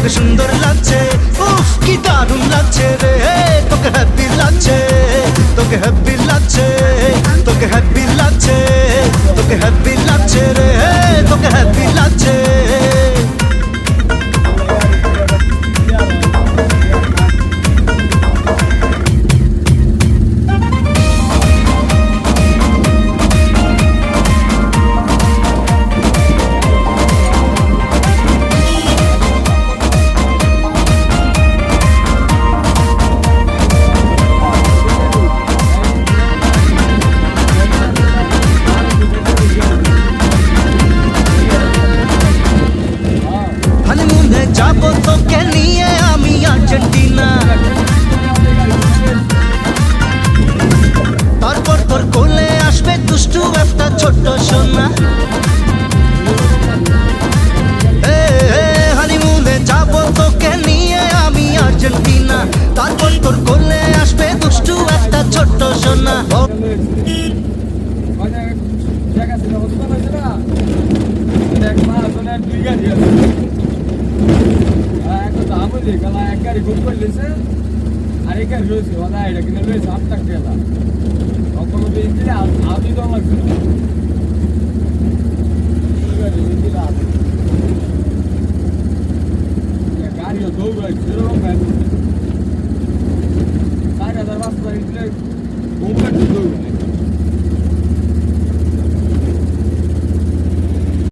তোকে সুন্দর লাগছে, উফ কি দারুণ লাগছে রে, তোকে হ্যাপি লাগছে, তোকে হ্যাপি লাগছে, তোকে হ্যাপি লাগছে, তোকে হ্যাপি লাগছে রে, তোকে হ্যাপি লাগছে। যাবো তোকে নিয়ে আমি আর্জেন্টিনা, তারপর তোর কোলে আসবে দুষ্টু একটা ছোট্ট সোনা। হানিমুনে যাবো তোকে নিয়ে আমি আর্জেন্টিনা, তারপর তোর কোলে আসবে দুষ্টু একটা ছোট্ট সোনা। এক গাড়ি বুক করে লেছে আর এক গাড়ি রয়েছে ওরা এটা কিনে রয়েছে 8 টাকা টাকা অল্প দিলে আমি তো লাগছে গাড়িও দৌড়াইছে